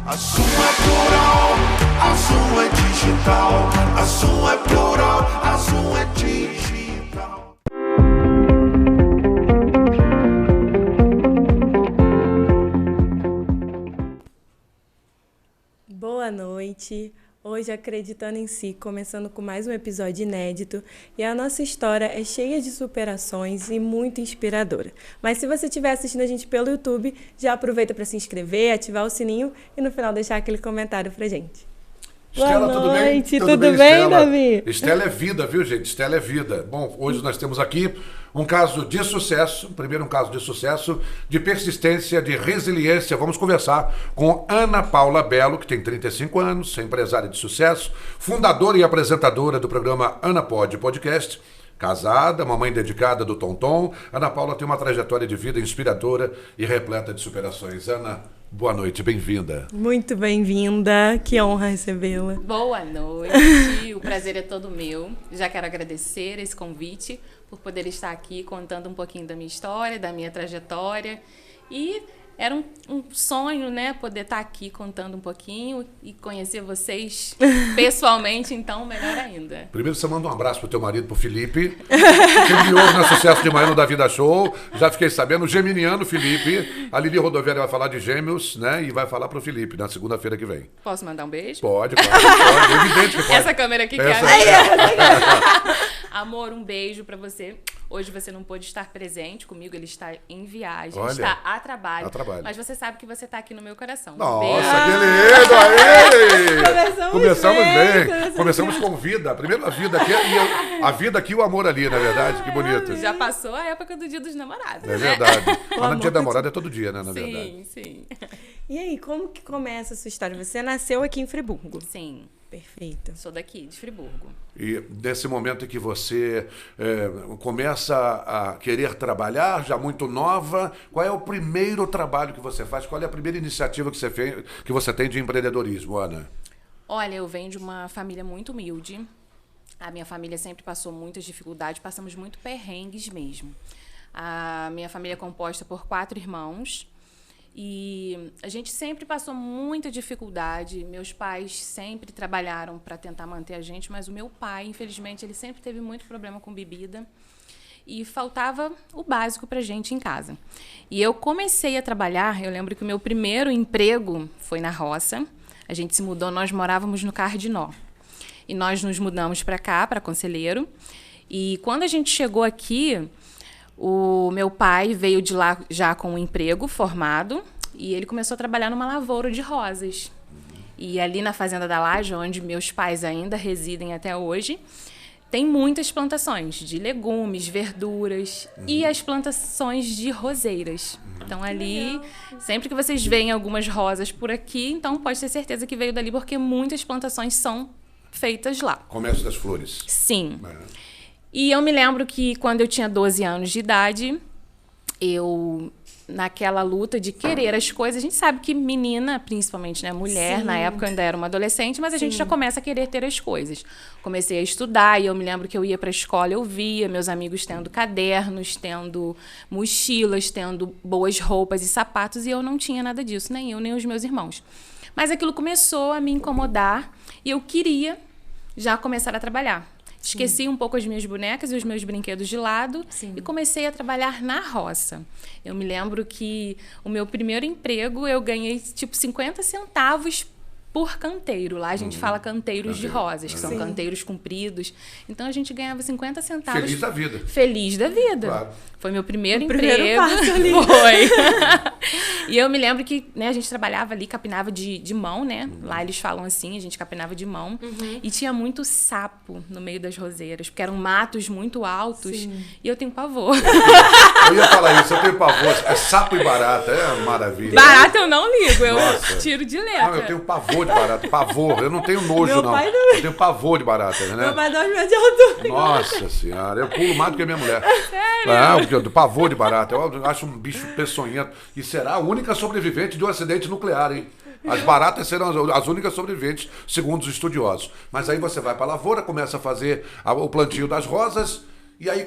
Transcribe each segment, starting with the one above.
A Zoom é plural, a Zoom é digital. A Zoom é plural, a Zoom é digital. Boa noite. Hoje, Acreditando em Si, começando com mais um episódio inédito, e a nossa história é cheia de superações e muito inspiradora. Mas se você estiver assistindo a gente pelo YouTube, já aproveita para se inscrever, ativar o sininho e no final deixar aquele comentário pra gente. Estela, Boa tudo bem? noite, tudo bem, Davi? Estela é vida, viu, gente? Estela é vida. Bom, hoje nós temos aqui um caso de sucesso, primeiro um caso de sucesso, de persistência, de resiliência. Vamos conversar com Ana Paula Belo, que tem 35 anos, é empresária de sucesso, fundadora e apresentadora do programa Ana Pode Podcast, casada, mamãe dedicada do Tonton. Ana Paula tem uma trajetória de vida inspiradora e repleta de superações. Ana, boa noite, bem-vinda. Muito bem-vinda, que honra recebê-la. Boa noite, o prazer é todo meu. Já quero agradecer esse convite por poder estar aqui contando um pouquinho da minha história, da minha trajetória. E era um sonho, né, poder estar aqui contando um pouquinho e conhecer vocês pessoalmente, então melhor ainda. Primeiro você manda um abraço pro teu marido, pro Felipe, que me ouve no Sucesso de Manhã no Da Vida Show. Já fiquei sabendo, o geminiano Felipe. A Lili Rodoviária vai falar de gêmeos, né, e vai falar pro Felipe na segunda-feira que vem. Posso mandar um beijo? Pode, claro, pode. É evidente que pode. Essa câmera aqui Essa que é. Amor, um beijo pra você. Hoje você não pôde estar presente comigo, ele está em viagem, Olha, está a trabalho. a trabalho. Mas você sabe que você está aqui no meu coração. Nossa, que lindo! Aí! Começamos bem. Começamos com vida. Primeiro a vida aqui, a vida aqui e o amor ali, na verdade. Que bonito. Já passou a época do Dia dos Namorados, É né? verdade. Mas no amor dia da namorada é todo dia, né, na Sim, verdade. sim. E aí, como que começa a sua história? Você nasceu aqui em Friburgo. Sim, Perfeito. sou daqui, de Friburgo. E nesse momento em que você começa a querer trabalhar, já muito nova, qual é o primeiro trabalho que você faz? Qual é a primeira iniciativa que você tem de empreendedorismo, Ana? Olha, eu venho de uma família muito humilde. A minha família sempre passou muitas dificuldades, passamos muito perrengues mesmo. A minha família é composta por 4 irmãos. E a gente sempre passou muita dificuldade. Meus pais sempre trabalharam para tentar manter a gente, mas o meu pai, infelizmente, ele sempre teve muito problema com bebida e faltava o básico para a gente em casa. E eu comecei a trabalhar, eu lembro que o meu primeiro emprego foi na roça. A gente se mudou, nós morávamos no Cardinó. E nós nos mudamos para cá, para Conselheiro. E quando a gente chegou aqui, o meu pai veio de lá já com um emprego formado e ele começou a trabalhar numa lavoura de rosas. E ali na Fazenda da Laje, onde meus pais ainda residem até hoje, tem muitas plantações de legumes, verduras e as plantações de roseiras. Então ali, sempre que vocês veem algumas rosas por aqui, então pode ter certeza que veio dali, porque muitas plantações são feitas lá. Comércio das flores. Sim. É. E eu me lembro que quando eu tinha 12 anos de idade, eu, naquela luta de querer as coisas, a gente sabe que menina, principalmente, né, mulher, Sim. na época eu ainda era uma adolescente, mas a gente já começa a querer ter as coisas. Comecei a estudar e eu me lembro que eu ia para a escola, eu via meus amigos tendo cadernos, tendo mochilas, tendo boas roupas e sapatos, e eu não tinha nada disso, nem eu, nem os meus irmãos. Mas aquilo começou a me incomodar e eu queria já começar a trabalhar. Esqueci um pouco as minhas bonecas e os meus brinquedos de lado. Sim. E comecei a trabalhar na roça. Eu me lembro que o meu primeiro emprego eu ganhei tipo 50 centavos por canteiro. Lá a gente fala canteiros de rosas, que são Sim. canteiros compridos. Então a gente ganhava 50 centavos. Feliz da vida. Feliz da vida. Claro. Foi meu primeiro primeiro emprego. passo ali. Foi. E eu me lembro que, né, a gente trabalhava ali, capinava de mão, né? Lá eles falam assim, a gente capinava de mão. E tinha muito sapo no meio das roseiras, porque eram matos muito altos. Sim. E eu tenho pavor. Eu ia falar isso, eu tenho pavor. É sapo e barata, é uma maravilha. Barata eu não ligo, eu Nossa. tiro de letra. Não, eu tenho pavor de barata, pavor. Eu não tenho nojo, Meu não. pai também. Eu tenho pavor de barata, né? Meu pai dá 2 metros de altura. Nossa senhora, eu pulo mais do que a minha mulher. Sério? Do pavor de barata. Eu acho um bicho peçonhento. E será a única sobrevivente de um acidente nuclear, hein? As baratas serão as únicas sobreviventes, segundo os estudiosos. Mas aí você vai para a lavoura, começa a fazer o plantio das rosas. E aí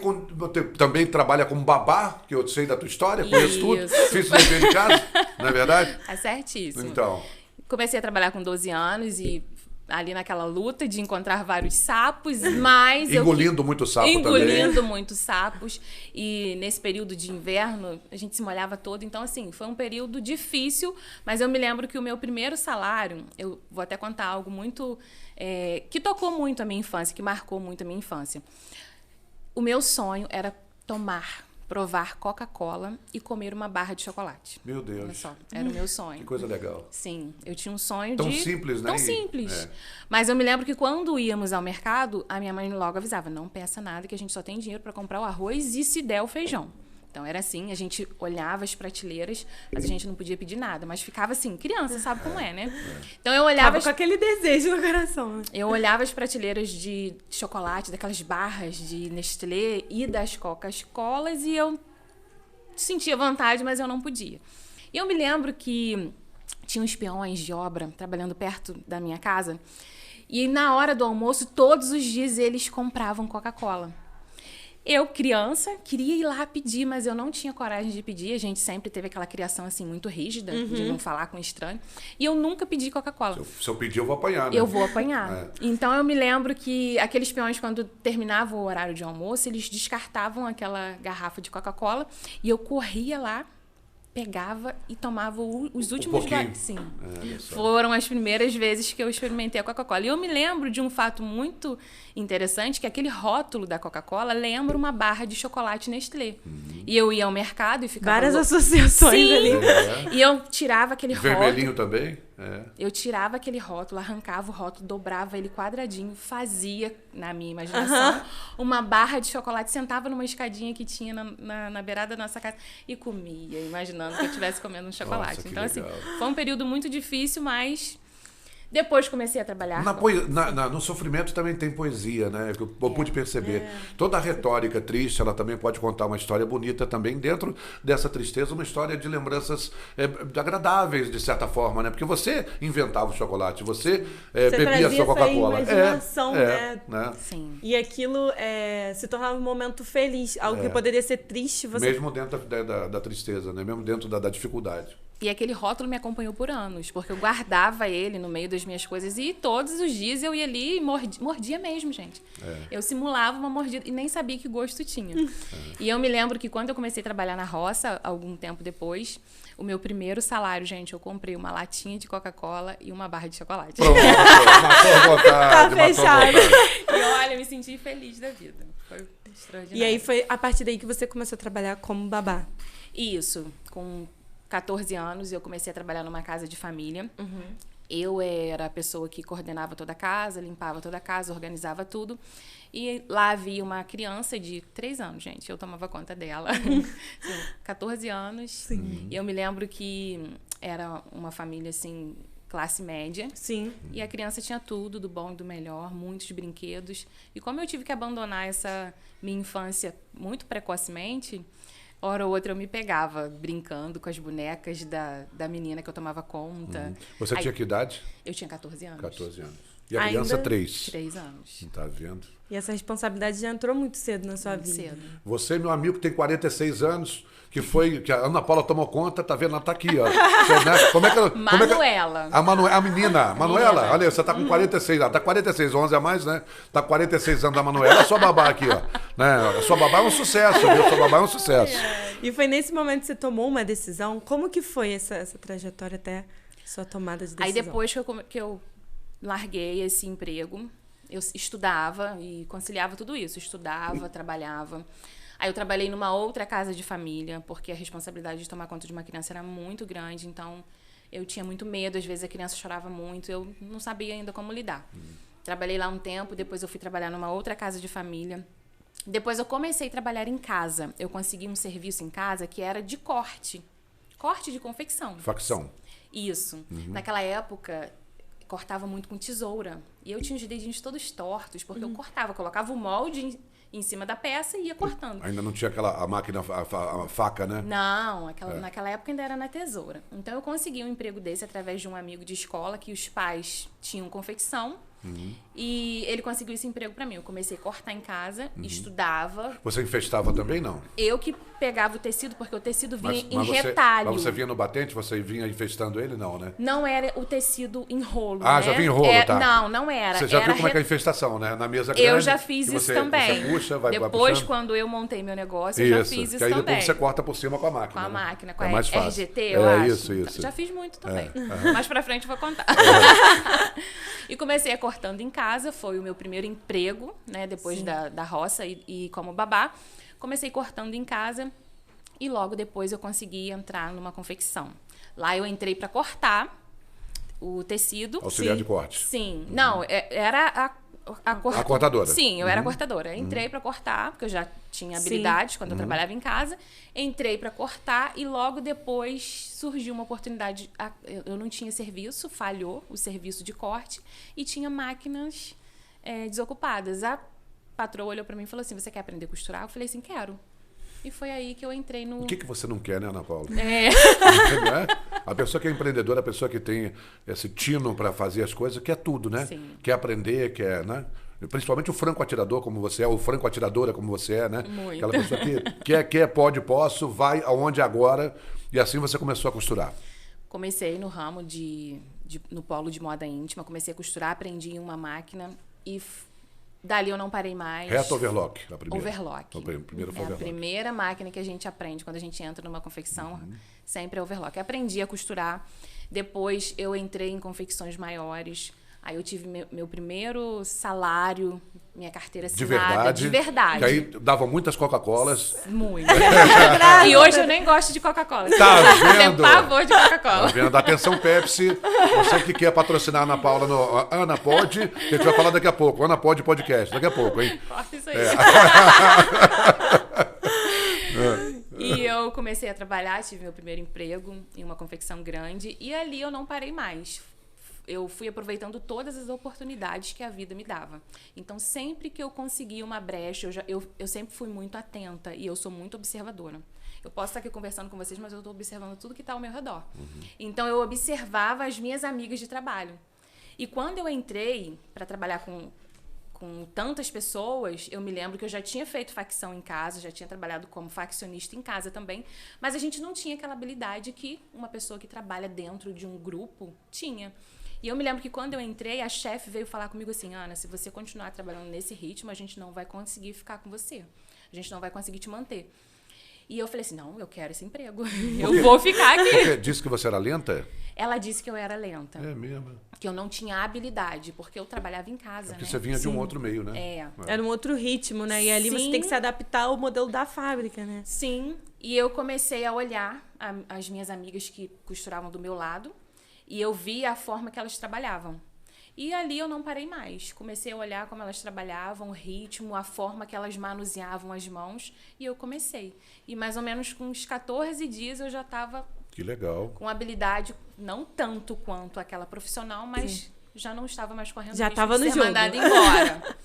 também trabalha como babá, que eu sei da tua história, conheço tudo. Isso. Fiz o dever de casa, não é verdade? É certíssimo. Então. comecei a trabalhar com 12 anos e ali naquela luta de encontrar vários sapos, mas Engolindo muito sapo também. engolindo muitos sapos. E nesse período de inverno, a gente se molhava todo. Então, assim, foi um período difícil, mas eu me lembro que o meu primeiro salário, eu vou até contar algo muito... que tocou muito a minha infância, que marcou muito a minha infância. O meu sonho era provar Coca-Cola e comer uma barra de chocolate. Meu Deus. Olha só, era o meu sonho. Que coisa legal. Sim, eu tinha um sonho Tão de... simples, né? Tão simples. É. Mas eu me lembro que quando íamos ao mercado, a minha mãe logo avisava, não peça nada, que a gente só tem dinheiro para comprar o arroz e, se der, o feijão. Então, era assim, a gente olhava as prateleiras, mas a gente não podia pedir nada. Mas ficava assim, criança, sabe como é, né? Então, eu olhava... Tava com aquele desejo no coração. Eu olhava as prateleiras de chocolate, daquelas barras de Nestlé e das Coca-Colas e eu sentia vontade, mas eu não podia. E eu me lembro que tinha uns peões de obra trabalhando perto da minha casa e na hora do almoço, todos os dias eles compravam Coca-Cola. Eu, criança, queria ir lá pedir, mas eu não tinha coragem de pedir. A gente sempre teve aquela criação, assim, muito rígida, de não falar com estranho. E eu nunca pedi Coca-Cola. Se eu pedir, eu vou apanhar, né? Eu vou apanhar. Então, eu me lembro que aqueles peões, quando terminavam o horário de almoço, eles descartavam aquela garrafa de Coca-Cola e eu corria lá, pegava e tomava os últimos pouquinho. Sim. Olha só. Foram as primeiras vezes que eu experimentei a Coca-Cola. E eu me lembro de um fato muito interessante, que aquele rótulo da Coca-Cola lembra uma barra de chocolate Nestlé. E eu ia ao mercado e ficava... Várias associações Sim. ali. E eu tirava aquele Vermelhinho rótulo. também? É. Eu tirava aquele rótulo, arrancava o rótulo, dobrava ele quadradinho, fazia, na minha imaginação, uma barra de chocolate, sentava numa escadinha que tinha na beirada da nossa casa e comia, imaginando que eu estivesse comendo um chocolate. que Então, assim, legal. foi um período muito difícil, mas depois comecei a trabalhar. No sofrimento também tem poesia, né? Que eu pude perceber. Toda a retórica triste, ela também pode contar uma história bonita também. Dentro dessa tristeza, uma história de lembranças agradáveis, de certa forma, né? Porque você inventava o chocolate, você bebia a sua Coca-Cola. Imaginação, né? Sim. E aquilo se tornava um momento feliz. Algo que poderia ser triste. Você... Mesmo dentro da tristeza, né? Mesmo dentro da dificuldade. E aquele rótulo me acompanhou por anos, porque eu guardava ele no meio das minhas coisas e todos os dias eu ia ali e mordia mesmo, gente. Eu simulava uma mordida e nem sabia que gosto tinha. E eu me lembro que quando eu comecei a trabalhar na roça, algum tempo depois, o meu primeiro salário, gente, eu comprei uma latinha de Coca-Cola e uma barra de chocolate. Pronto, matou a vontade, Tá fechado. E olha, eu me senti feliz da vida. Foi extraordinário. E aí foi a partir daí que você começou a trabalhar como babá. Isso, com 14 anos eu comecei a trabalhar numa casa de família. Eu era a pessoa que coordenava toda a casa, limpava toda a casa, organizava tudo. E lá havia uma criança de 3 anos, gente. Eu tomava conta dela. 14 anos. Sim. E eu me lembro que era uma família, assim, classe média. Sim. E a criança tinha tudo, do bom e do melhor, muitos brinquedos. E como eu tive que abandonar essa minha infância muito precocemente... Hora ou outra eu me pegava brincando com as bonecas da menina que eu tomava conta. Você tinha que idade? Eu tinha 14 anos. 14 anos. E a Ainda- criança, 3. 3 anos. Não tá vendo? E essa responsabilidade já entrou muito cedo na sua Muito vida. cedo. Você, meu amigo, que tem 46 anos, que a Ana Paula tomou conta, tá vendo? Ela tá aqui, ó. Você, né? Manuela. A menina, Manuela, olha, você tá com 46, ela tá com 46, 11 a mais, né? Tá com 46 anos da Manuela, é sua babá aqui, ó. Né? A sua babá é um sucesso, viu? Sua babá é um sucesso. E foi nesse momento que você tomou uma decisão? Como que foi essa trajetória até sua tomada de decisão? Aí depois que eu larguei esse emprego, eu estudava e conciliava tudo isso. Estudava, trabalhava. Aí eu trabalhei numa outra casa de família, porque a responsabilidade de tomar conta de uma criança era muito grande, então eu tinha muito medo, às vezes a criança chorava muito, eu não sabia ainda como lidar. Trabalhei lá um tempo, depois eu fui trabalhar numa outra casa de família. Depois eu comecei a trabalhar em casa. Eu consegui um serviço em casa que era de corte de confecção. Facção. Isso. Naquela época, cortava muito com tesoura. E eu tinha os dedinhos todos tortos, porque eu cortava, colocava o molde em cima da peça e ia cortando. Ainda não tinha a máquina, a faca, né? Não, naquela época ainda era na tesoura. Então eu consegui um emprego desse através de um amigo de escola que os pais tinham confecção E ele conseguiu esse emprego para mim. Eu comecei a cortar em casa, estudava. Você infestava também, não? Eu que pegava o tecido, porque o tecido vinha em você, retalho. Mas você vinha no batente, você vinha infestando ele, não, né? Não era o tecido em rolo, Ah, né? já vinha em rolo, tá. Não era. Você já era viu como é que é a infestação, né? Na mesa grande. Eu já fiz que isso você, também. Você puxa, vai Depois, puxando. quando eu montei meu negócio, eu já fiz isso que aí também. depois você corta por cima com a máquina. Com a né? máquina, com é a mais fácil. RGT, eu acho. Isso. Já fiz muito também. Mais pra frente eu vou contar. E comecei a cortando em casa, foi o meu primeiro emprego, né? Depois da roça e como babá. Comecei cortando em casa e logo depois eu consegui entrar numa confecção. Lá eu entrei para cortar o tecido. Auxiliar de corte. Sim. Não, era a cortadora. Sim, eu era cortadora. Entrei para cortar, porque eu já tinha habilidade quando eu trabalhava em casa. Entrei para cortar e logo depois surgiu uma oportunidade. Eu não tinha serviço, falhou o serviço de corte e tinha máquinas desocupadas. A patroa olhou para mim e falou assim: você quer aprender a costurar? Eu falei assim: quero. E foi aí que eu entrei no... O que você não quer, né, Ana Paula? Não é? A pessoa que é empreendedora, a pessoa que tem esse tino para fazer as coisas, quer tudo, né? Sim. Quer aprender, quer, né? Principalmente o franco-atirador como você é, ou franco-atiradora como você é, né? Muito. Aquela pessoa que quer, pode, posso, vai aonde agora. E assim você começou a costurar. Comecei no ramo no polo de moda íntima, comecei a costurar, aprendi em uma máquina e dali eu não parei mais. Reto overlock, a primeira. Overlock. Primeiro foi É a overlock. primeira máquina que a gente aprende quando a gente entra numa confecção, sempre é overlock. Aprendi a costurar, depois eu entrei em confecções maiores, aí eu tive meu primeiro salário, minha carteira assinada. De verdade. Que aí dava muitas Coca-Colas. Muito. E hoje eu nem gosto de Coca-Cola. Tá Eu vendo? tenho pavor de Coca-Cola. Tá vendo? Atenção, Pepsi. Você que quer patrocinar a Ana Paula no Ana Pode, que a gente vai falar daqui a pouco. Ana Pode Podcast, daqui a pouco, hein? Corta isso aí. E eu comecei a trabalhar, tive meu primeiro emprego em uma confecção grande. E ali eu não parei mais. Eu fui aproveitando todas as oportunidades que a vida me dava. Então, sempre que eu conseguia uma brecha, eu sempre fui muito atenta e eu sou muito observadora. Eu posso estar aqui conversando com vocês, mas eu estou observando tudo que está ao meu redor. Então, eu observava as minhas amigas de trabalho. E quando eu entrei para trabalhar com tantas pessoas, eu me lembro que eu já tinha feito facção em casa, já tinha trabalhado como faccionista em casa também, mas a gente não tinha aquela habilidade que uma pessoa que trabalha dentro de um grupo tinha. E eu me lembro que quando eu entrei, a chefe veio falar comigo assim: Ana, se você continuar trabalhando nesse ritmo, a gente não vai conseguir ficar com você. A gente não vai conseguir te manter. E eu falei assim: não, eu quero esse emprego. Eu vou ficar aqui. Porque disse que você era lenta? Ela disse que eu era lenta. É mesmo. Que eu não tinha habilidade, porque eu trabalhava em casa, Porque né? você vinha de um outro meio, né? Era um outro ritmo, né? E ali você tem que se adaptar ao modelo da fábrica, né? Sim. E eu comecei a olhar as minhas amigas que costuravam do meu lado e eu via a forma que elas trabalhavam. E ali eu não parei mais. Comecei a olhar como elas trabalhavam, o ritmo, a forma que elas manuseavam as mãos. E eu comecei. E mais ou menos com uns 14 dias eu já estava Que legal. com habilidade, não tanto quanto aquela profissional, mas já não estava mais correndo Já risco estava de no ser jogo. mandada embora.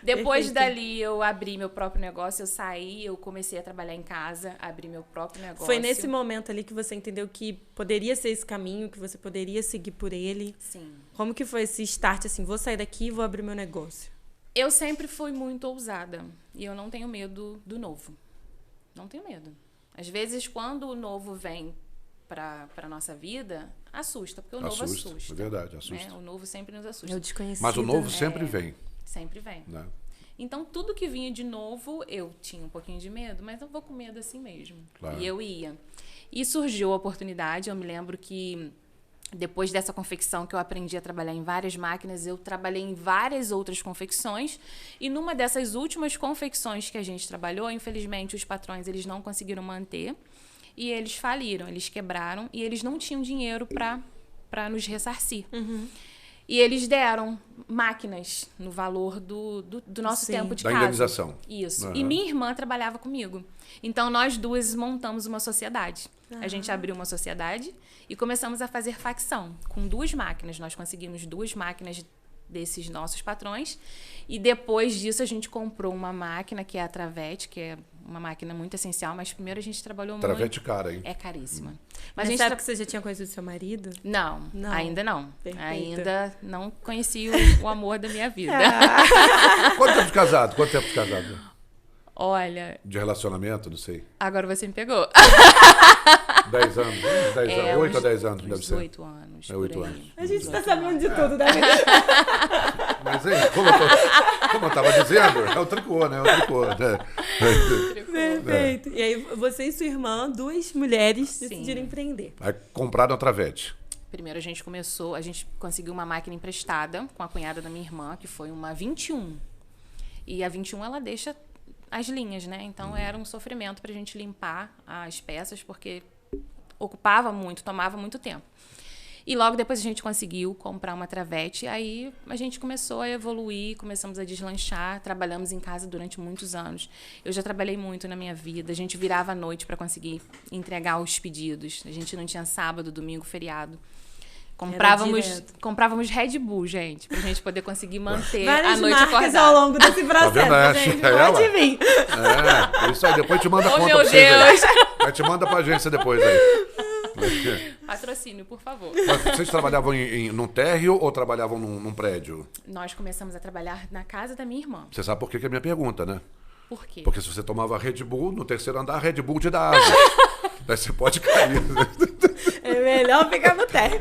Depois Perfeito. dali eu abri meu próprio negócio, eu saí, eu comecei a trabalhar em casa, abri meu próprio negócio. Foi nesse momento ali que você entendeu que poderia ser esse caminho, que você poderia seguir por ele? Sim. Como que foi esse start, assim, vou sair daqui e vou abrir meu negócio? Eu sempre fui muito ousada e eu não tenho medo do novo. Não tenho medo. Às vezes, quando o novo vem para nossa vida, assusta, porque o novo assusta. É verdade, assusta. Né? O novo sempre nos assusta. Eu desconhecido. Mas o novo sempre vem, Sempre vem. né? Então, tudo que vinha de novo, eu tinha um pouquinho de medo, mas eu vou com medo assim mesmo. Claro. E eu ia. E surgiu a oportunidade, eu me lembro que depois dessa confecção que eu aprendi a trabalhar em várias máquinas, eu trabalhei em várias outras confecções. E numa dessas últimas confecções que a gente trabalhou, infelizmente, os patrões eles não conseguiram manter. E eles faliram, eles quebraram. E eles não tinham dinheiro para nos ressarcir. E eles deram máquinas no valor do nosso Sim. tempo de Da casa. indenização. Isso. Aham. E minha irmã trabalhava comigo. Então, nós duas montamos uma sociedade. A gente abriu uma sociedade e começamos a fazer facção com 2 máquinas. Nós conseguimos 2 máquinas desses nossos patrões. E depois disso, a gente comprou uma máquina que é a Travete, que é uma máquina muito essencial, mas primeiro a gente trabalhou Travete muito. cara, hein? É caríssima. Mas a Nessa gente época você já tinha conhecido seu marido? Não, Não. ainda não. Perfeito. Ainda não conheci o amor da minha vida. Quanto tempo de casado? Quanto tempo de casado? Olha, De relacionamento, não sei. agora você me pegou. 10 anos? 10 anos. 8 a 10 anos, deve uns ser. 8 anos. É, por 8 aí. anos. A gente tá sabendo de tudo, né? Mas aí, como eu tava dizendo, é o tricô, né? É o tricô, né? Perfeito. E aí você e sua irmã, duas mulheres, Sim. decidiram empreender. Aí compraram a Travete. Primeiro a gente conseguiu uma máquina emprestada com a cunhada da minha irmã, que foi uma 21. E a 21 ela deixa as linhas, né? Então era um sofrimento pra gente limpar as peças, porque ocupava muito, tomava muito tempo. E logo depois a gente conseguiu comprar uma Travete, aí a gente começou a evoluir, começamos a deslanchar, trabalhamos em casa durante muitos anos. Eu já trabalhei muito na minha vida, a gente virava à noite para conseguir entregar os pedidos. A gente não tinha sábado, domingo, feriado. Comprávamos Red Bull, gente, pra gente poder conseguir manter Várias a noite marcas acordada. ao longo desse processo, vendo? É, gente. é Pode ela? vir. É, isso aí. Depois te manda a Oh, conta meu pra vocês aí. Deus! Aí te manda pra agência depois aí. Patrocínio, por favor. Mas vocês trabalhavam num térreo ou trabalhavam num prédio? Nós começamos a trabalhar na casa da minha irmã. Você sabe por que é a minha pergunta, né? Por quê? Porque se você tomava Red Bull, no terceiro andar, Red Bull te dá asa. Daí você pode cair. É melhor ficar no térreo.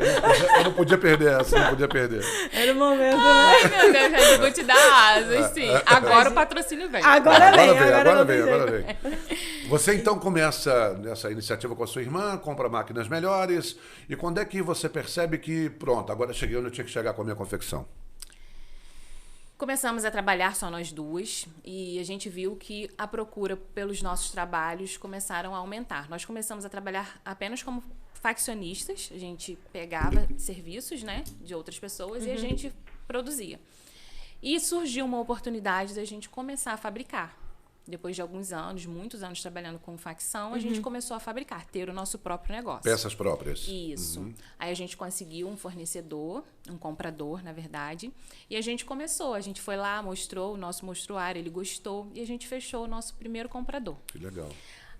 Eu não podia perder essa, não podia perder. Era o momento, né? Ai, meu Deus, Red Bull te dá asas, sim. Agora o patrocínio vem. Agora vem. Agora não vem, tem agora jeito. vem. Você então começa nessa iniciativa com a sua irmã, compra máquinas melhores. E quando é que você percebe que, pronto, agora cheguei onde eu tinha que chegar com a minha confecção? Começamos a trabalhar só nós duas e a gente viu que a procura pelos nossos trabalhos começaram a aumentar. Nós começamos a trabalhar apenas como faccionistas, a gente pegava serviços, né, de outras pessoas e a gente produzia. E surgiu uma oportunidade da gente começar a fabricar. Depois de alguns anos, muitos anos trabalhando com facção, a gente começou a fabricar, ter o nosso próprio negócio. Peças próprias. Isso. Aí a gente conseguiu um fornecedor, um comprador, na verdade, e a gente começou. A gente foi lá, mostrou o nosso mostruário, ele gostou, e a gente fechou o nosso primeiro comprador. Que legal.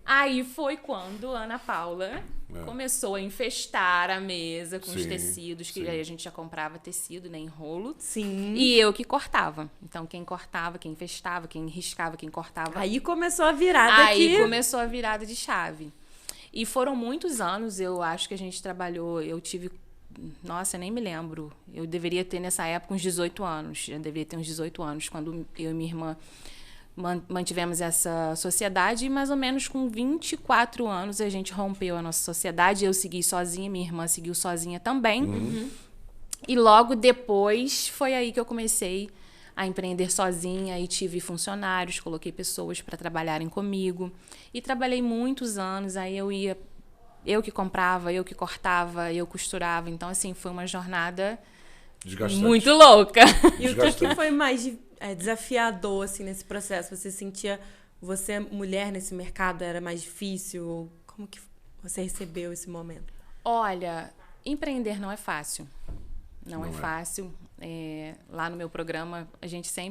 Aí foi quando a Ana Paula começou a infestar a mesa com os Sim, tecidos, que sim. aí a gente já comprava tecido, né, em rolo. Sim. E eu que cortava. Então, quem cortava, quem infestava, quem riscava, quem cortava. Aí começou a virada Aí aqui. começou a virada de chave. E foram muitos anos, eu acho que a gente trabalhou, eu tive, nossa, eu nem me lembro. Eu deveria ter nessa época uns 18 anos. Eu deveria ter uns 18 anos, quando eu e minha irmã mantivemos essa sociedade. E mais ou menos com 24 anos a gente rompeu a nossa sociedade. Eu segui sozinha, minha irmã seguiu sozinha também. E logo depois foi aí que eu comecei a empreender sozinha e tive funcionários, coloquei pessoas para trabalharem comigo. E trabalhei muitos anos, aí eu que comprava, eu que cortava, eu costurava. Então, assim, foi uma jornada Desgastante. muito louca. E o que foi mais desafiador, assim, nesse processo? Você sentia, você mulher nesse mercado, era mais difícil? Como que você recebeu esse momento? Olha, empreender não é fácil. Não é é. fácil. Lá no meu programa,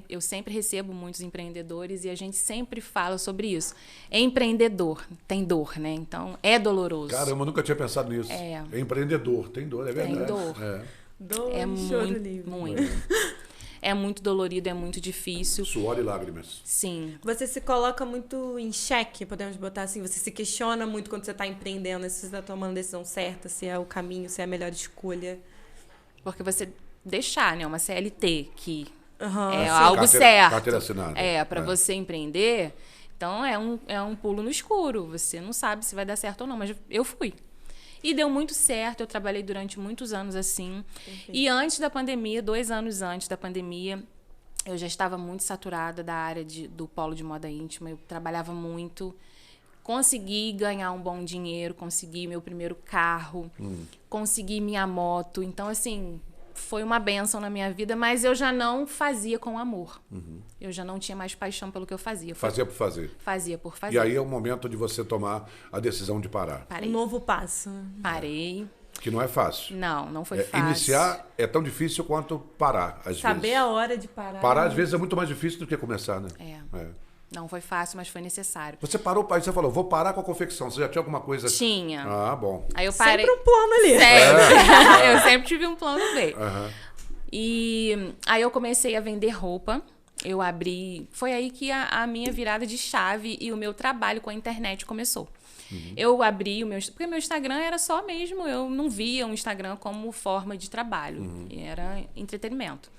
eu sempre recebo muitos empreendedores e a gente sempre fala sobre isso. É empreendedor, tem dor, né? Então, é doloroso. Caramba, eu nunca tinha pensado nisso. É. É empreendedor, tem dor, é verdade. dor. É. Dor É e choro muito, livre. muito. É muito dolorido, é muito difícil. Suor e lágrimas. Sim. Você se coloca muito em xeque, podemos botar assim? Você se questiona muito quando você está empreendendo, se você está tomando a decisão certa, se é o caminho, se é a melhor escolha. Porque você deixar, né, uma CLT que Aham. é Sim, algo carteira- certo. carteira assinada. Para você empreender, então é um pulo no escuro. Você não sabe se vai dar certo ou não, mas eu fui. E deu muito certo, eu trabalhei durante muitos anos assim. E antes da pandemia, 2 anos antes da pandemia, eu já estava muito saturada da área do polo de moda íntima. Eu trabalhava muito, consegui ganhar um bom dinheiro, consegui meu primeiro carro, consegui minha moto. Então, assim, foi uma bênção na minha vida, mas eu já não fazia com amor. Eu já não tinha mais paixão pelo que eu fazia. Fazia por fazer. Fazia por fazer. E aí é o momento de você tomar a decisão de parar. Um Parei. novo passo. Parei. Que não é fácil. Não foi fácil. Iniciar é tão difícil quanto parar, às Saber vezes. a hora de parar. Parar, às vezes, é muito mais difícil do que começar, né? É. Não foi fácil, mas foi necessário. Você parou, aí você falou, vou parar com a confecção. Você já tinha alguma coisa? Tinha. Ah, bom. Aí eu parei. Sempre um plano ali. Sério. Eu sempre tive um plano B. Aham. E aí eu comecei a vender roupa. Eu abri... Foi aí que a minha virada de chave e o meu trabalho com a internet começou. Eu abri o meu... Porque meu Instagram era só mesmo... Eu não via o Instagram como forma de trabalho. Era entretenimento.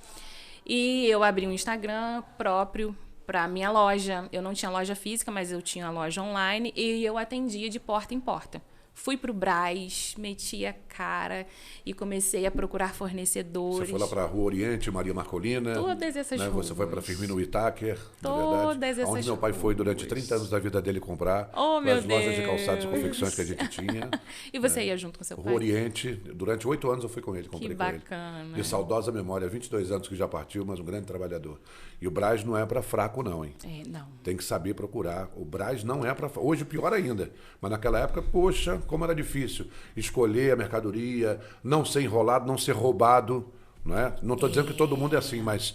E eu abri um Instagram próprio para minha loja. Eu não tinha loja física, mas eu tinha loja online. E eu atendia de porta em porta. Fui pro Brás, meti a cara e comecei a procurar fornecedores. Você foi lá para Rua Oriente, Maria Marcolina. Todas essas ruas. Você foi para Firmino Whittaker, na Todas verdade. essas Onde meu pai foi durante ruas. 30 anos da vida dele comprar. Oh, meu nas lojas de Deus. calçados e confecções que a gente tinha. E você ia junto com seu Rua pai? Oriente, durante 8 anos eu fui com ele, comprei Que com ele. bacana. De saudosa memória, 22 anos que já partiu, mas um grande trabalhador. E o Brás não é para fraco não, hein? É, não. Tem que saber procurar. O Brás não é para... Hoje pior ainda. Mas naquela época, poxa, como era difícil escolher a mercadoria, não ser enrolado, não ser roubado. Não é? Não estou dizendo que todo mundo é assim, mas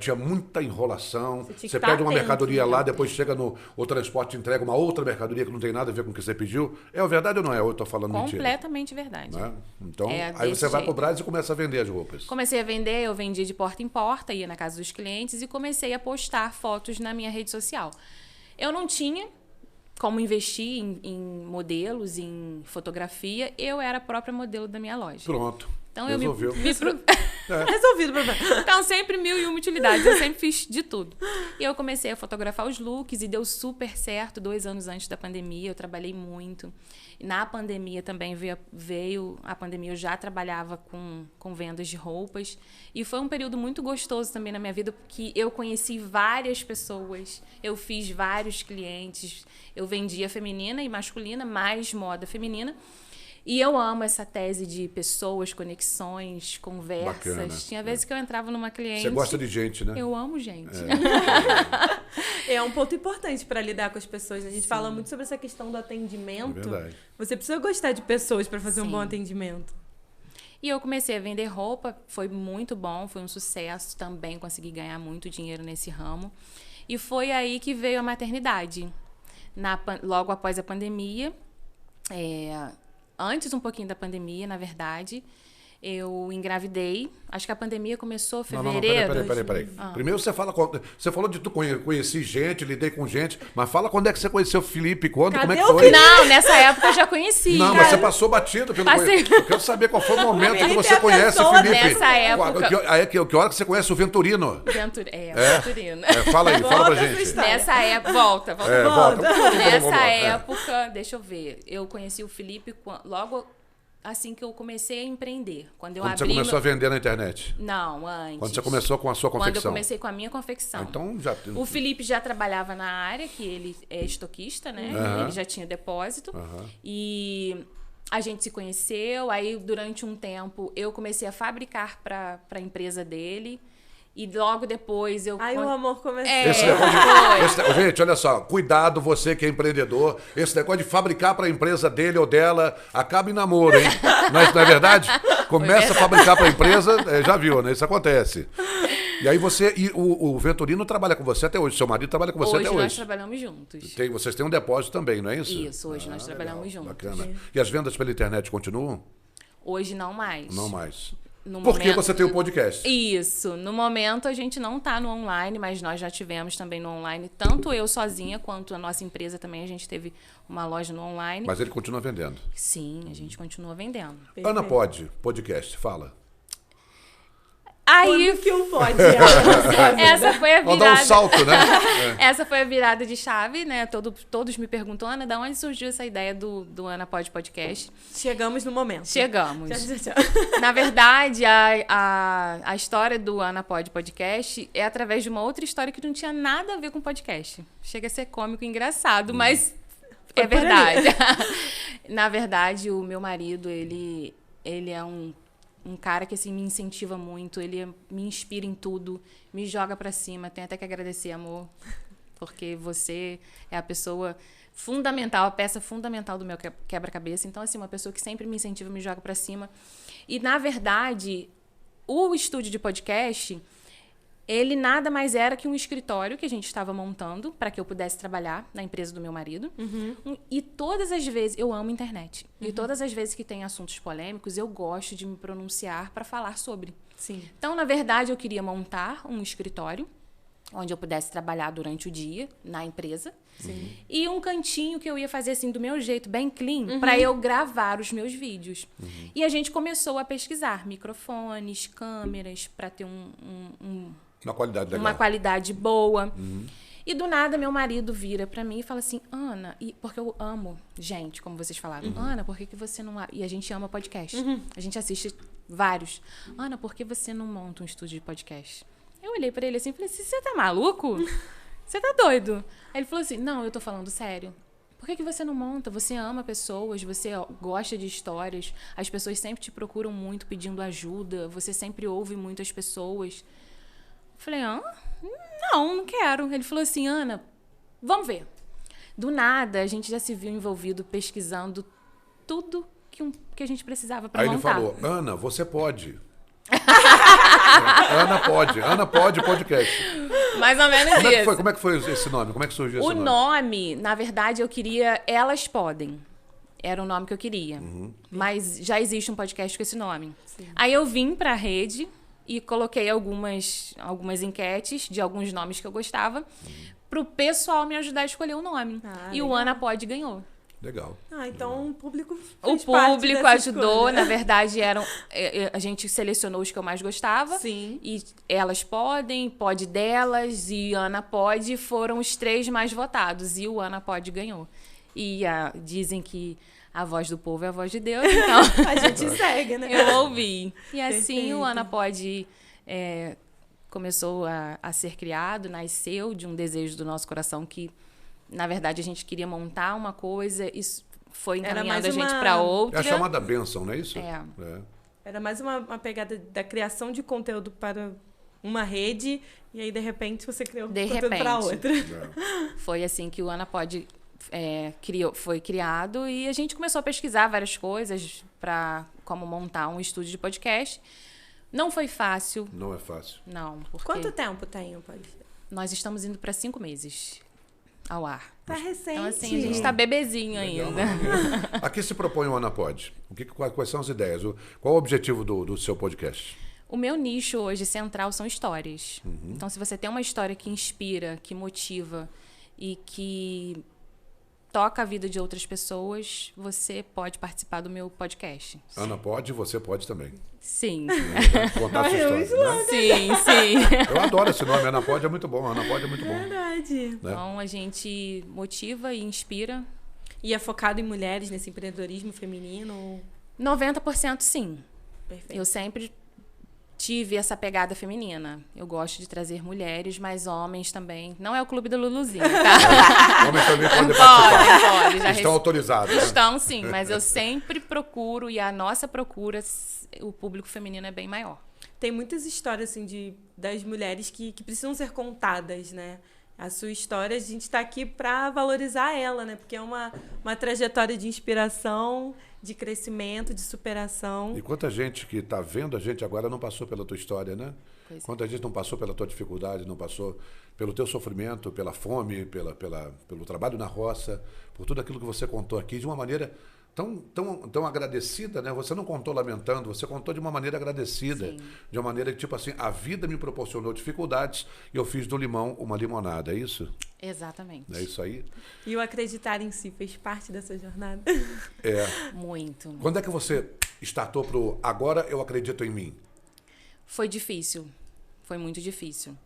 tinha muita enrolação. Você tinha que Você estar pede uma atento, mercadoria né? lá, depois chega o transporte entrega uma outra mercadoria que não tem nada a ver com o que você pediu. É verdade ou não é? Eu estou falando mentira. Completamente verdade. Não é? Então, É, aí desse você vai para o jeito. Brás e começa a vender as roupas. Comecei a vender, eu vendia de porta em porta, ia na casa dos clientes e comecei a postar fotos na minha rede social. Eu não tinha como investir em modelos, em fotografia, eu era a própria modelo da minha loja. Pronto. Então Resolveu. eu me pro... Resolvido o problema. Então, sempre 1001 utilidades. Eu sempre fiz de tudo. E eu comecei a fotografar os looks e deu super certo. 2 anos antes da pandemia, eu trabalhei muito. Na pandemia também veio a pandemia, eu já trabalhava com vendas de roupas. E foi um período muito gostoso também na minha vida, porque eu conheci várias pessoas, eu fiz vários clientes. Eu vendia feminina e masculina, mais moda feminina. E eu amo essa tese de pessoas, conexões, conversas. Bacana. Tinha vezes que eu entrava numa cliente... Você gosta de gente, né? Eu amo gente. É um ponto importante para lidar com as pessoas. A gente fala muito sobre essa questão do atendimento. É verdade. Você precisa gostar de pessoas para fazer um Sim. bom atendimento. E eu comecei a vender roupa, foi muito bom, foi um sucesso. Também consegui ganhar muito dinheiro nesse ramo. E foi aí que veio a maternidade. Logo após a pandemia, antes um pouquinho da pandemia, na verdade, eu engravidei. Acho que a pandemia começou em fevereiro. Não, peraí. Primeiro você falou de tu conheci gente, lidei com gente, mas fala quando é que você conheceu o Felipe, quando, como é que Cadê o foi? Não, nessa época eu já conheci. Não, mas você passou batido pelo Passei. Eu quero saber qual foi o momento que Felipe você é a conhece o pessoa Felipe. nessa época. Que hora que você conhece o Venturino? Venturina. Fala aí, fala pra Volta essa gente. história. Nessa época... Volta. Volta. Nessa época, deixa eu ver, eu conheci o Felipe logo assim que eu comecei a empreender. Quando Quando você começou a vender na internet? Não, antes. Quando você começou com a sua confecção? Quando eu comecei com a minha confecção. Então já... O Felipe já trabalhava na área, que ele é estoquista, né? Aham. Ele já tinha depósito. Aham. E a gente se conheceu. Aí, durante um tempo, eu comecei a fabricar para a empresa dele. E logo depois eu... Aí o amor começou. Gente, olha só, cuidado você que é empreendedor, esse negócio de fabricar para a empresa dele ou dela, acaba em namoro, hein? Não é verdade? Começa a fabricar para a empresa, já viu, né? Isso acontece. E aí o Venturino trabalha com você até hoje, seu marido trabalha com você até Hoje nós hoje. trabalhamos juntos. Vocês têm um depósito também, não é isso? Isso, hoje nós trabalhamos legal, juntos. Bacana. E as vendas pela internet continuam? Hoje não mais. Não mais. No Porque momento- você tem o podcast. Isso. No momento, a gente não está no online, mas nós já tivemos também no online. Tanto eu sozinha, quanto a nossa empresa também. A gente teve uma loja no online. Mas ele continua vendendo. Sim, a gente continua vendendo. Ana Pod, podcast, fala. Aí, Quando que o pode? essa foi a Vamos dar um virada. salto, né? Essa foi a virada de chave, né? Todos me perguntam, Ana, de onde surgiu essa ideia do Ana Pod Podcast? Chegamos no momento. Chegamos. Tchau. Na verdade, a história do Ana Pod Podcast é através de uma outra história que não tinha nada a ver com podcast. Chega a ser cômico e engraçado, mas é por ali. verdade. Na verdade, o meu marido, ele é um cara que assim, me incentiva muito, ele me inspira em tudo, me joga pra cima. Tenho até que agradecer, amor, porque você é a pessoa fundamental, a peça fundamental do meu quebra-cabeça. Então, assim, uma pessoa que sempre me incentiva, me joga pra cima. E, na verdade, o estúdio de podcast Ele nada mais era que um escritório que a gente estava montando para que eu pudesse trabalhar na empresa do meu marido. E todas as vezes... Eu amo internet. E todas as vezes que tem assuntos polêmicos, eu gosto de me pronunciar para falar sobre. Sim. Então, na verdade, eu queria montar um escritório onde eu pudesse trabalhar durante o dia na empresa. Sim. E um cantinho que eu ia fazer assim do meu jeito, bem clean, para eu gravar os meus vídeos. E a gente começou a pesquisar microfones, câmeras, para ter Uma qualidade legal. uma qualidade boa. E do nada, meu marido vira pra mim e fala assim, Ana, porque eu amo gente, como vocês falaram. Ana, por que você não... E a gente ama podcast. A gente assiste vários. Ana, por que você não monta um estúdio de podcast? Eu olhei pra ele assim e falei assim, você tá maluco? Você tá doido? Aí ele falou assim, não, eu tô falando sério. Por que você não monta? Você ama pessoas, você gosta de histórias, as pessoas sempre te procuram muito pedindo ajuda, você sempre ouve muito as pessoas. Eu falei, não quero. Ele falou assim, Ana, vamos ver. Do nada, a gente já se viu envolvido pesquisando tudo que a gente precisava para montar. Aí ele falou, Ana, você pode. Ana pode podcast. Mais ou menos isso. Como é que foi esse nome? Como é que surgiu esse O nome, na verdade, eu queria Elas Podem. Era o nome que eu queria. Mas já existe um podcast com esse nome. Sim. Aí eu vim pra rede e coloquei algumas enquetes de alguns nomes que eu gostava pro pessoal me ajudar a escolher o nome. E legal. o Ana Pode ganhou. Legal. Então o público O fez parte público dessa ajudou, escolha. na verdade, a gente selecionou os que eu mais gostava. Sim. E Elas Podem, Pode Delas e Ana Pode foram os 3 mais votados. E o Ana Pode ganhou. E dizem que a voz do povo é a voz de Deus, então A gente segue, né? eu ouvi. E assim Perfeito. o Ana Pode começou a ser criado, nasceu de um desejo do nosso coração que, na verdade, a gente queria montar uma coisa e foi Era encaminhando mais a gente uma- para É outra. a chamada bênção, não é isso? É. Era mais uma pegada da criação de conteúdo para uma rede e aí, de repente, você criou De conteúdo para repente. outra. Foi assim que o Ana Pode foi criado e a gente começou a pesquisar várias coisas para como montar um estúdio de podcast. Não foi fácil, Não é fácil. não, porque Quanto tempo tem o podcast? nós estamos indo para 5 meses ao ar. Tá recente. Então, assim, a gente tá bebezinho Legal, ainda. maravilha. A que se propõe o Ana Pode? Quais são as ideias? Qual o objetivo do seu podcast? O meu nicho hoje central são histórias. Então, se você tem uma história que inspira, que motiva e que toca a vida de outras pessoas, você pode participar do meu podcast. Ana pode, você pode também. Sim. Contar sua história. Né? Sim. Eu adoro esse nome, Ana Pode é muito bom. Ana Pode é muito bom. Verdade. Então, a gente motiva e inspira. E é focado em mulheres, nesse empreendedorismo feminino? 90% sim. Perfeito. Eu sempre tive essa pegada feminina. Eu gosto de trazer mulheres, mas homens também. Não é o clube do Luluzinho, tá? Homens também podem participar. Pode. Já Estão autorizados. Né? Estão sim, mas eu sempre procuro, e a nossa procura, o público feminino é bem maior. Tem muitas histórias, assim, das mulheres que precisam ser contadas, né? A sua história, a gente está aqui para valorizar ela, né? Porque é uma trajetória de inspiração, de crescimento, de superação. E quanta gente que está vendo a gente agora não passou pela tua história, né? Pois é. Quanta gente não passou pela tua dificuldade, não passou pelo teu sofrimento, pela fome, pelo trabalho na roça, por tudo aquilo que você contou aqui, de uma maneira tão agradecida, né? Você não contou lamentando, você contou de uma maneira agradecida, Sim. de uma maneira que, tipo assim, a vida me proporcionou dificuldades e eu fiz do limão uma limonada, é isso? Exatamente. É isso aí? E o acreditar em si fez parte dessa jornada. É. Muito. Quando é que você startou pro agora eu acredito em mim? Foi difícil. Foi muito difícil.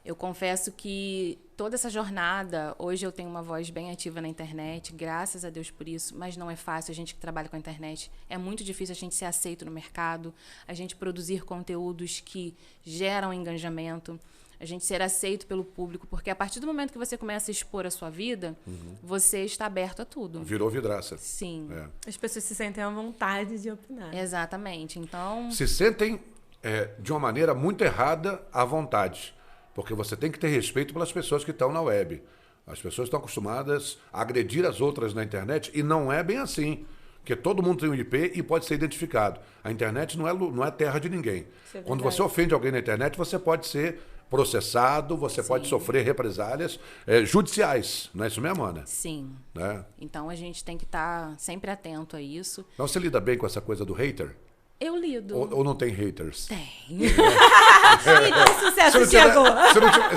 Eu confesso que toda essa jornada, hoje eu tenho uma voz bem ativa na internet, graças a Deus por isso, mas não é fácil a gente que trabalha com a internet. É muito difícil a gente ser aceito no mercado, a gente produzir conteúdos que geram engajamento, a gente ser aceito pelo público, porque a partir do momento que você começa a expor a sua vida, você está aberto a tudo. Virou vidraça. Sim, É. As pessoas se sentem à vontade de opinar. exatamente. Então, Se sentem de uma maneira muito errada à vontade. Porque você tem que ter respeito pelas pessoas que estão na web. As pessoas estão acostumadas a agredir as outras na internet e não é bem assim. Porque todo mundo tem um IP e pode ser identificado. A internet não é terra de ninguém. Isso é Quando verdade. você ofende alguém na internet, você pode ser processado, você pode sofrer represálias judiciais. Não é isso mesmo, Ana? Sim. Né? Então a gente tem que estar sempre atento a isso. Então você lida bem com essa coisa do hater? Eu lido. Ou não tem haters? Tem. Então o sucesso chegou.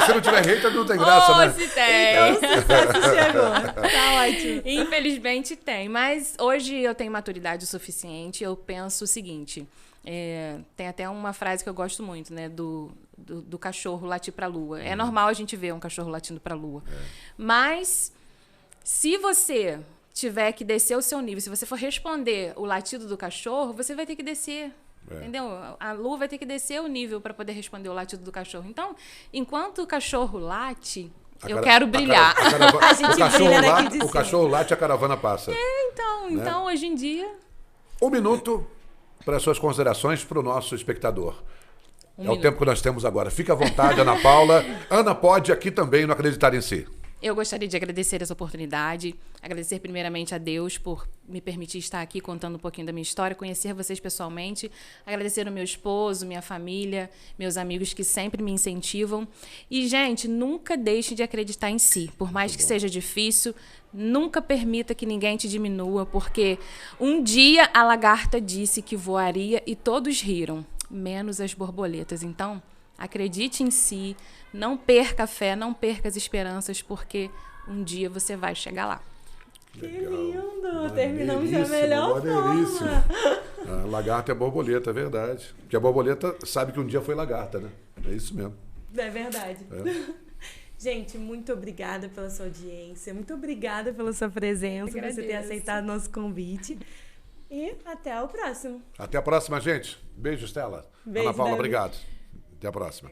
Se não tiver hater, não tem graça, né? Se tem. Então o sucesso chegou. Tá ótimo. Infelizmente tem, mas hoje eu tenho maturidade o suficiente. Eu penso o seguinte, tem até uma frase que eu gosto muito, né, do cachorro latir para a lua. É normal a gente ver um cachorro latindo para a lua, mas se você tiver que descer o seu nível, se você for responder o latido do cachorro, você vai ter que descer. Entendeu? A lua vai ter que descer o nível para poder responder o latido do cachorro. Então, enquanto o cachorro late, eu quero brilhar. A gente brilha daqui de cima. O cachorro late, a caravana passa. Então, hoje em dia... 1 minuto para suas considerações para o nosso espectador. O tempo que nós temos agora. Fica à vontade, Ana Paula. Ana pode aqui também não acreditar em si. Eu gostaria de agradecer essa oportunidade, agradecer primeiramente a Deus por me permitir estar aqui contando um pouquinho da minha história, conhecer vocês pessoalmente, agradecer ao meu esposo, minha família, meus amigos que sempre me incentivam. E, gente, nunca deixe de acreditar em si, por mais que seja difícil, nunca permita que ninguém te diminua, porque um dia a lagarta disse que voaria e todos riram, menos as borboletas. Então, acredite em si, não perca a fé, não perca as esperanças, porque um dia você vai chegar lá. Que lindo! Terminamos da melhor forma. A lagarta é borboleta, é verdade. Porque a borboleta sabe que um dia foi lagarta, né? É isso mesmo. É verdade. Gente, muito obrigada pela sua audiência, muito obrigada pela sua presença, por você ter aceitado nosso convite. E até o próximo. Até a próxima, gente. Beijo, Estela. Beijo, Ana Paula, Davi. obrigado. Até a próxima.